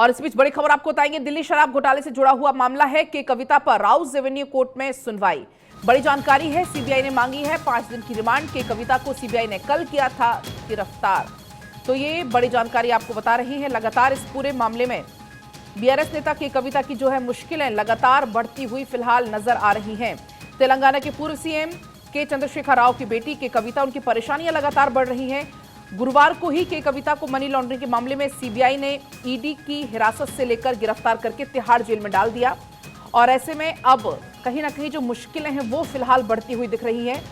और इस बीच बड़ी खबर आपको बताएंगे, दिल्ली शराब घोटाले से जुड़ा हुआ मामला है कि कविता पर राउस एवेन्यू कोर्ट में सुनवाई। बड़ी जानकारी है, सीबीआई ने मांगी है 5 दिन की रिमांड के कविता को सीबीआई ने कल किया था गिरफ्तार। तो ये बड़ी जानकारी आपको बता रही है। लगातार इस पूरे मामले में बीआरएस नेता के कविता की जो है मुश्किलें लगातार बढ़ती हुई फिलहाल नजर आ रही हैं। तेलंगाना के पूर्व सीएम के चंद्रशेखर राव की बेटी के कविता, उनकी परेशानियां लगातार बढ़ रही हैं। गुरुवार को ही के कविता को मनी लॉन्ड्रिंग के मामले में सीबीआई ने ईडी की हिरासत से लेकर गिरफ्तार करके तिहाड़ जेल में डाल दिया। और ऐसे में अब कहीं ना कहीं जो मुश्किलें हैं वो फिलहाल बढ़ती हुई दिख रही हैं।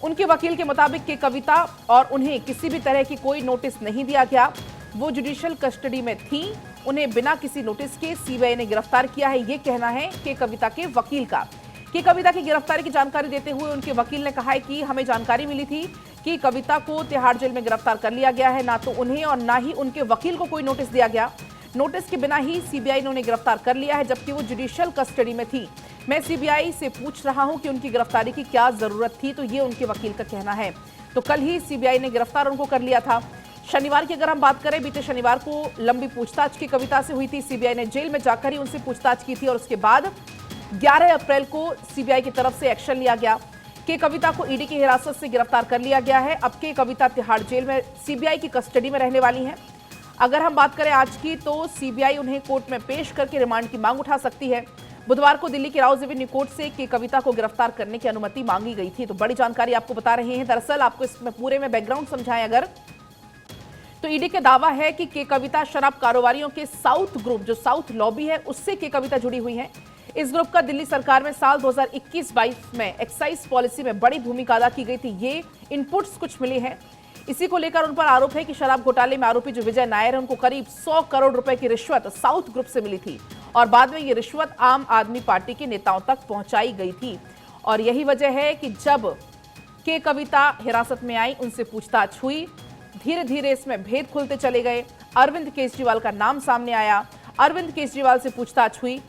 उनके वकील के मुताबिक के कविता और उन्हें किसी भी तरह की कोई नोटिस नहीं दिया गया। वो जुडिशियल कस्टडी में थी, उन्हें बिना किसी नोटिस के सीबीआई ने गिरफ्तार किया है, ये कहना है के कविता के वकील का। कि कविता की गिरफ्तारी की जानकारी देते हुए उनके वकील ने कहा है कि हमें जानकारी मिली थी कि कविता को तिहाड़ जेल में गिरफ्तार कर लिया गया है। ना तो उन्हें और ना ही उनके वकील को कोई नोटिस दिया गया। नोटिस के बिना ही सीबीआई ने उन्हें गिरफ्तार कर लिया है, जबकि वो जुडिशियल कस्टडी में थी। मैं सीबीआई से पूछ रहा हूं कि उनकी गिरफ्तारी की क्या जरूरत थी, तो ये उनके वकील का कहना है। तो कल ही सीबीआई ने गिरफ्तार उनको कर लिया था। शनिवार की अगर हम बात करें, बीते शनिवार को लंबी पूछताछ की कविता से हुई थी। सीबीआई ने जेल में जाकर ही उनसे पूछताछ की थी और उसके बाद 11 अप्रैल को सीबीआई की तरफ से एक्शन लिया गया। के कविता को ईडी की हिरासत से गिरफ्तार कर लिया गया है। अब के कविता तिहाड़ जेल में सीबीआई की कस्टडी में रहने वाली हैं। अगर हम बात करें आज की, तो सीबीआई उन्हें कोर्ट में पेश करके रिमांड की मांग उठा सकती है। बुधवार को दिल्ली के राउस एवेन्यू कोर्ट से के कविता को गिरफ्तार करने की अनुमति मांगी गई थी। तो बड़ी जानकारी आपको बता रहे हैं। दरअसल आपको इसमें पूरे में बैकग्राउंड समझाएं अगर, तो ईडी का दावा है कि के कविता शराब कारोबारियों के साउथ ग्रुप, जो साउथ लॉबी है, उससे के कविता जुड़ी हुई है। इस ग्रुप का दिल्ली सरकार में साल 2021-22 में एक्साइज पॉलिसी में बड़ी भूमिका अदा की गई थी। ये इनपुट्स कुछ मिले हैं। इसी को लेकर उन पर आरोप है कि शराब घोटाले में आरोपी जो विजय नायर है, उनको करीब 100 करोड़ रुपए की रिश्वत साउथ ग्रुप से मिली थी और बाद में ये रिश्वत आम आदमी पार्टी के नेताओं तक पहुंचाई गई थी। और यही वजह है कि जब के कविता हिरासत में आई, उनसे पूछताछ हुई, धीरे धीरे इसमें भेद खुलते चले गए। अरविंद केजरीवाल का नाम सामने आया, अरविंद केजरीवाल से पूछताछ हुई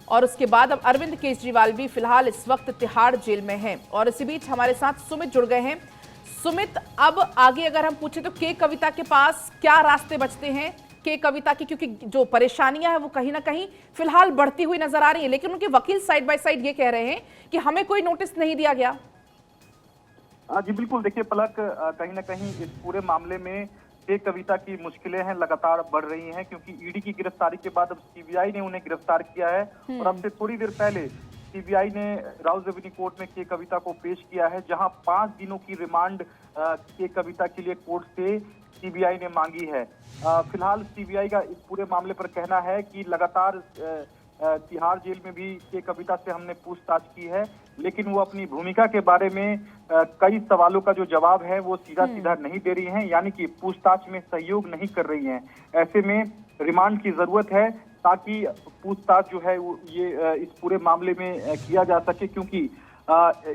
और उसके बाद अब अरविंद केजरीवाल भी फिलहाल इस वक्त तिहाड़ जेल में हैं। और इसी बीच हमारे साथ सुमित जुड़ गए हैं। सुमित, अब आगे अगर हम पूछे तो के कविता के पास क्या रास्ते बचते हैं के कविता की, क्योंकि जो परेशानियां हैं वो कहीं ना कहीं फिलहाल बढ़ती हुई नजर आ रही है, लेकिन उनके वकील साइड बाय साइड ये कह रहे हैं कि हमें कोई नोटिस नहीं दिया गया। जी बिल्कुल, देखिए पलक, कहीं ना कहीं इस पूरे मामले में के कविता की मुश्किलें हैं लगातार बढ़ रही हैं, क्योंकि ईडी की गिरफ्तारी के बाद अब सीबीआई ने उन्हें गिरफ्तार किया है। और अब से थोड़ी देर पहले सीबीआई ने राउस एवेन्यू कोर्ट में के कविता को पेश किया है, जहां 5 दिनों की रिमांड के कविता के लिए कोर्ट से सीबीआई ने मांगी है। फिलहाल सीबीआई का इस पूरे मामले पर कहना है कि लगातार तिहाड़ जेल में भी के कविता से हमने पूछताछ की है, लेकिन वो अपनी भूमिका के बारे में कई सवालों का जो जवाब है वो सीधा सीधा नहीं दे रही हैं, यानी कि पूछताछ में सहयोग नहीं कर रही हैं। ऐसे में रिमांड की जरूरत है ताकि पूछताछ जो है ये इस पूरे मामले में किया जा सके, क्योंकि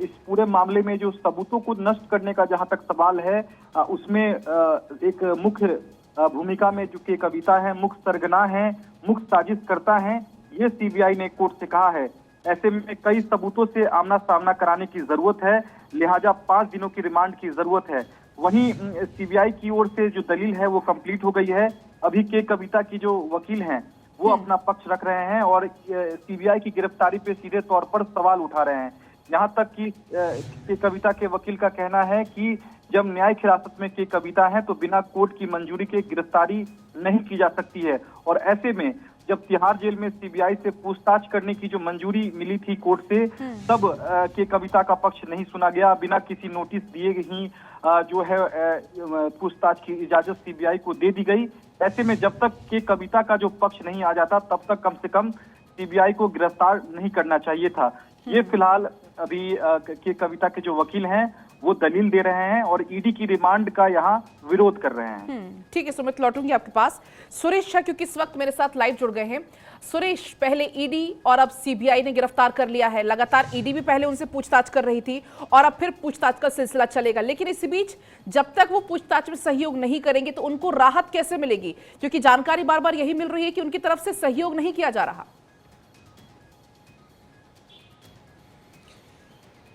इस पूरे मामले में जो सबूतों को नष्ट करने का जहां तक सवाल है, उसमें एक मुख्य भूमिका में जो के कविता है, मुख्य सरगना है, मुख्य साजिशकर्ता है, ये सीबीआई ने कोर्ट से कहा है। ऐसे में कई सबूतों से आमना सामना कराने की जरूरत है, लिहाजा 5 दिनों की रिमांड की जरूरत है। वहीं सीबीआई की ओर से जो दलील है वो कंप्लीट हो गई है। अभी के कविता की जो वकील हैं वो अपना पक्ष रख रहे हैं और सीबीआई की गिरफ्तारी पे सीधे तौर पर सवाल उठा रहे हैं। यहाँ तक कि के कविता के वकील का कहना है कि जब न्यायिक हिरासत में के कविता है तो बिना कोर्ट की मंजूरी के गिरफ्तारी नहीं की जा सकती है। और ऐसे में जब तिहाड़ जेल में सीबीआई से पूछताछ करने की जो मंजूरी मिली थी कोर्ट से, तब के कविता का पक्ष नहीं सुना गया। बिना किसी नोटिस दिए ही जो है पूछताछ की इजाजत सीबीआई को दे दी गई। ऐसे में जब तक के कविता का जो पक्ष नहीं आ जाता, तब तक कम से कम सीबीआई को गिरफ्तार नहीं करना चाहिए था। ये फिलहाल अभी के कविता के जो वकील हैं वो दलील दे रहे हैं और ईडी की रिमांड का यहाँ विरोध कर रहे हैं। ठीक है सुमित, लौटूंगी आपके पास। सुरेश शाह क्योंकि इस वक्त मेरे साथ लाइव जुड़ गए हैं। सुरेश, पहले ईडी और अब सीबीआई ने गिरफ्तार कर लिया है। लगातार ईडी भी पहले उनसे पूछताछ कर रही थी और अब फिर पूछताछ का सिलसिला चलेगा, लेकिन इसी बीच जब तक वो पूछताछ में सहयोग नहीं करेंगे तो उनको राहत कैसे मिलेगी, क्योंकि जानकारी बार बार यही मिल रही है कि उनकी तरफ से सहयोग नहीं किया जा रहा।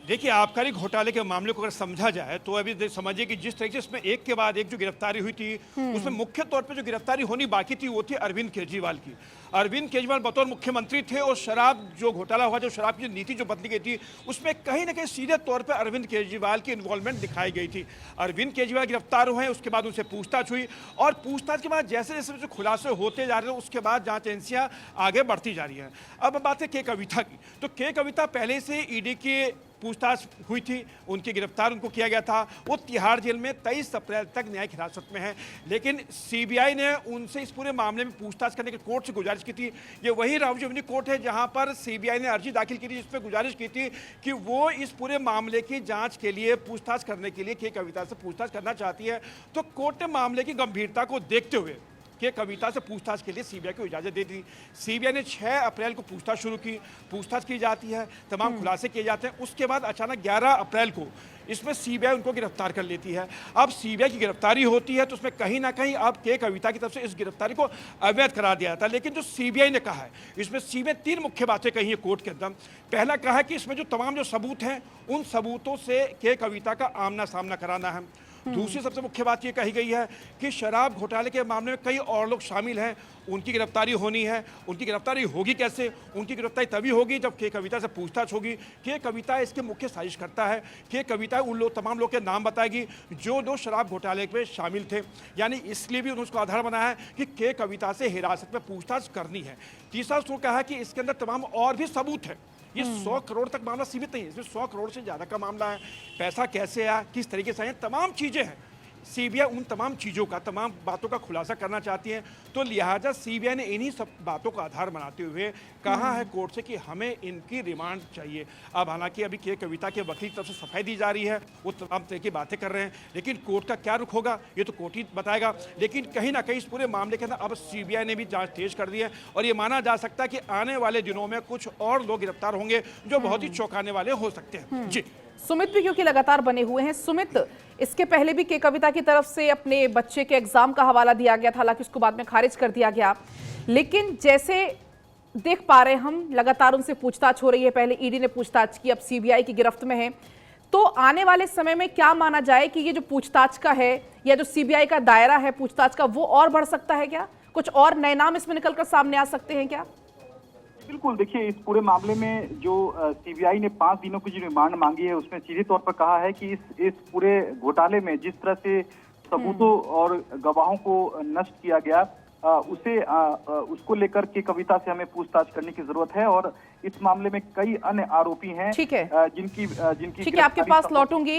देखिए, आबकारी घोटाले के मामले को अगर समझा जाए तो अभी समझिए कि जिस तरीके से इसमें एक के बाद एक जो गिरफ्तारी हुई थी, उसमें मुख्य तौर पे जो गिरफ्तारी होनी बाकी थी वो थी अरविंद केजरीवाल की। अरविंद केजरीवाल बतौर मुख्यमंत्री थे और शराब जो घोटाला हुआ, जो शराब की जो नीति जो बदली गई थी, उसमें कहीं ना कहीं सीधे तौर पर अरविंद केजरीवाल की इन्वॉल्वमेंट दिखाई गई थी। अरविंद केजरीवाल गिरफ्तार हुए, उसके बाद उनसे पूछताछ हुई और पूछताछ के बाद जैसे जैसे खुलासे होते जा रहे हैं, उसके बाद जांच एजेंसियां आगे बढ़ती जा रही हैं। अब बात है के कविता की, तो के कविता पहले से ईडी की पूछताछ हुई थी, उनकी गिरफ्तार उनको किया गया था। वो तिहाड़ जेल में 23 अप्रैल तक न्यायिक हिरासत में है, लेकिन सीबीआई ने उनसे इस पूरे मामले में पूछताछ करने की कोर्ट से गुजारिश की थी। ये वही राहुल रेवेन्यू कोर्ट है जहां पर सीबीआई ने अर्जी दाखिल की थी, जिसमें गुजारिश की थी कि वो इस पूरे मामले की जांच के लिए, पूछताछ करने के लिए के कविता से पूछताछ करना चाहती है। तो कोर्ट ने मामले की गंभीरता को देखते हुए के कविता से पूछताछ के लिए सीबीआई को इजाजत दे दी। सीबीआई ने 6 अप्रैल को पूछताछ शुरू की, पूछताछ की जाती है, तमाम खुलासे किए जाते हैं। उसके बाद अचानक 11 अप्रैल को इसमें सीबीआई उनको गिरफ्तार कर लेती है। अब सीबीआई की गिरफ्तारी होती है तो उसमें कहीं ना कहीं अब के कविता की तरफ से इस गिरफ्तारी को अवैध करार दिया जाता है। लेकिन जो सीबीआई ने कहा है, इसमें सीबीआई 3 मुख्य बातें कही है कोर्ट के अंदर। पहला कहा है कि इसमें जो तमाम जो सबूत हैं, उन सबूतों से के कविता का आमना सामना कराना है। दूसरी सबसे मुख्य बात ये कही गई है कि शराब घोटाले के मामले में कई और लोग शामिल हैं, उनकी गिरफ्तारी होनी है। उनकी गिरफ्तारी होगी कैसे? उनकी गिरफ्तारी तभी होगी जब के कविता से पूछताछ होगी। के कविता इसके मुख्य साजिश करता है। के कविता उन लोग, तमाम लोग के नाम बताएगी जो लोग शराब घोटाले में शामिल थे, यानी इसलिए भी उन्होंने उसको आधार बनाया है कि के कविता से हिरासत में पूछताछ करनी है। तीसरा उसको कहा है कि इसके अंदर तमाम और भी सबूत है। ये 100 करोड़ तक मामला सीमित नहीं है, इसमें 100 करोड़ से ज़्यादा का मामला है। पैसा कैसे आया, किस तरीके से आया, तमाम चीज़ें हैं। सीबीआई उन तमाम चीज़ों का, तमाम बातों का खुलासा करना चाहती है। तो लिहाजा सीबीआई ने इन्हीं सब बातों का आधार बनाते हुए कहा है कोर्ट से कि हमें इनकी रिमांड चाहिए। अब हालांकि अभी के कविता के वकील की तरफ से सफाई दी जा रही है, वो तमाम तरह की बातें कर रहे हैं, लेकिन कोर्ट का क्या रुख होगा ये तो कोर्ट ही बताएगा। लेकिन कहीं ना कहीं इस पूरे मामले के अंदर अब सीबीआई ने भी जांच तेज कर दी है और ये माना जा सकता है कि आने वाले दिनों में कुछ और लोग गिरफ्तार होंगे जो बहुत ही चौंकाने वाले हो सकते हैं। जी सुमित भी क्योंकि लगातार बने हुए हैं। सुमित, इसके पहले भी के कविता की तरफ से अपने बच्चे के एग्जाम का हवाला दिया गया था, हालांकि उसको बाद में खारिज कर दिया गया। लेकिन जैसे देख पा रहे हम, लगातार उनसे पूछताछ हो रही है। पहले ईडी ने पूछताछ की, अब सीबीआई की गिरफ्त में है। तो आने वाले समय में क्या माना जाए कि ये जो पूछताछ का है या जो सीबीआई का दायरा है पूछताछ का, वो और बढ़ सकता है क्या? कुछ और नए नाम इसमें निकलकर सामने आ सकते हैं क्या? बिल्कुल, देखिए इस पूरे मामले में जो सीबीआई ने 5 दिनों की जो रिमांड मांगी है, उसमें सीधे तौर पर कहा है कि इस पूरे घोटाले में जिस तरह से सबूतों और गवाहों को नष्ट किया गया, उसको लेकर के कविता से हमें पूछताछ करने की जरूरत है। और इस मामले में कई अन्य आरोपी हैं ठीक है, जिनकी ठीक है, आपके पास लौटूंगी।